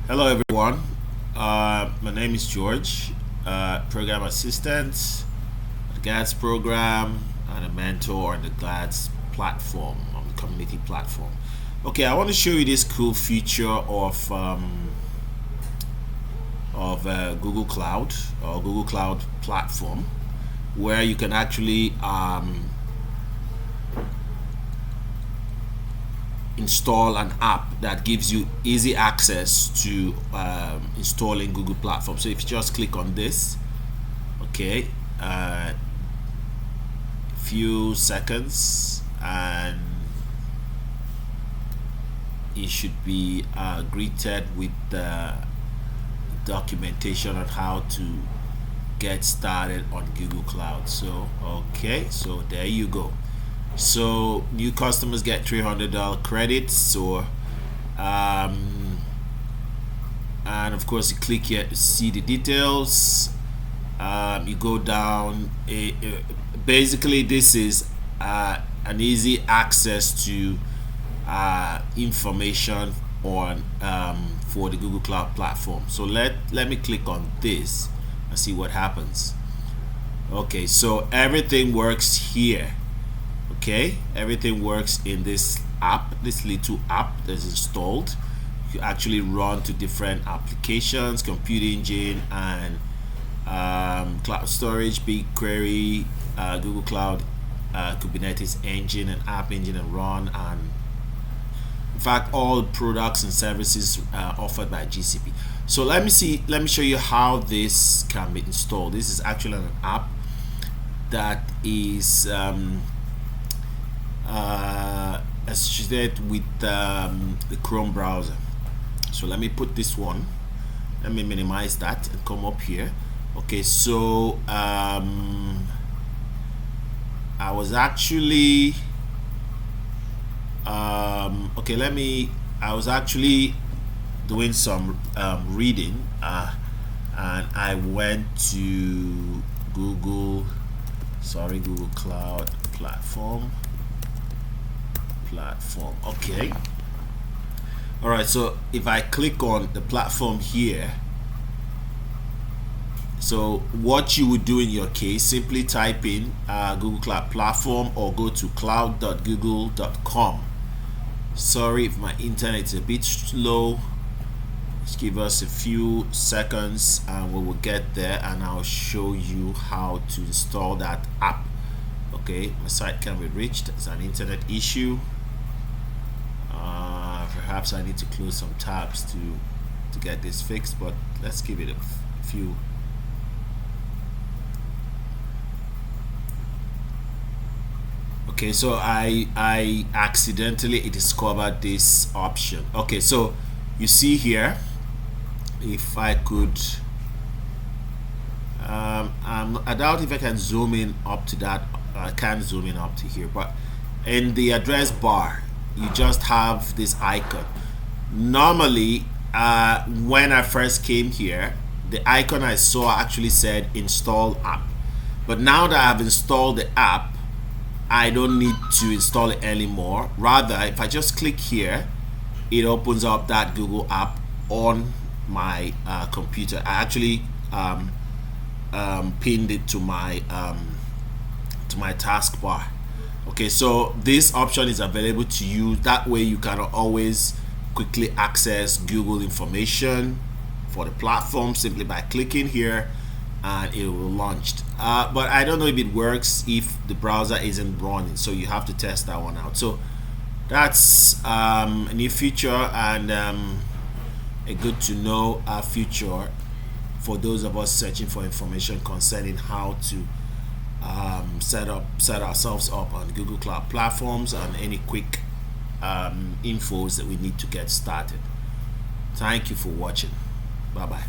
Hello everyone, my name is George, program assistant at the GADS program and a mentor on the GADS platform, on the community platform. Okay, I want to show you this cool feature of Google Cloud or Google Cloud platform, where you can actually install an app that gives you easy access to installing Google platform. So if you just click on this, okay, few seconds and you should be greeted with the documentation on how to get started on Google Cloud. So okay, so there you go. So new customers get $300 credits, or and of course you click here to see the details. You go down. Basically, this is an easy access to information on for the Google Cloud platform. So let me click on this and see what happens. Okay, so everything works here. Okay, everything works in this app, this little app that's installed. You actually run to different applications, compute engine and cloud storage, BigQuery, Google Cloud, Kubernetes engine and app engine, and run, and in fact all products and services offered by GCP. So let me show you how this can be installed. This is actually an app that is associated with the Chrome browser. So let me put this one, let me minimize that and come up here. Okay, so I was actually I was actually doing some reading and I went to Google Cloud platform. Okay, all right, so if I click on the platform here, so what you would do in your case, simply type in Google Cloud platform or go to cloud.google.com. sorry if my internet is a bit slow, just give us a few seconds and we will get there, and I'll show you how to install that app. Okay, my site can be reached. It's an internet issue. Perhaps I need to close some tabs to get this fixed, but let's give it a few. Okay, so I accidentally discovered this option. Okay, so you see here, if I could I doubt if I can zoom in up to that. I can't zoom in up to here, but in the address bar you just have this icon. Normally when I first came here, the icon I saw actually said install app, but now that I've installed the app, I don't need to install it anymore. Rather, if I just click here, it opens up that Google app on my computer. I actually pinned it to my taskbar. Okay, so this option is available to you. That way you can always quickly access Google information for the platform simply by clicking here and it will launch. But I don't know if it works if the browser isn't running, so you have to test that one out. So that's a new feature and a good to know feature for those of us searching for information concerning how to set ourselves up on Google Cloud platforms and any quick infos that we need to get started. Thank you for watching. Bye bye.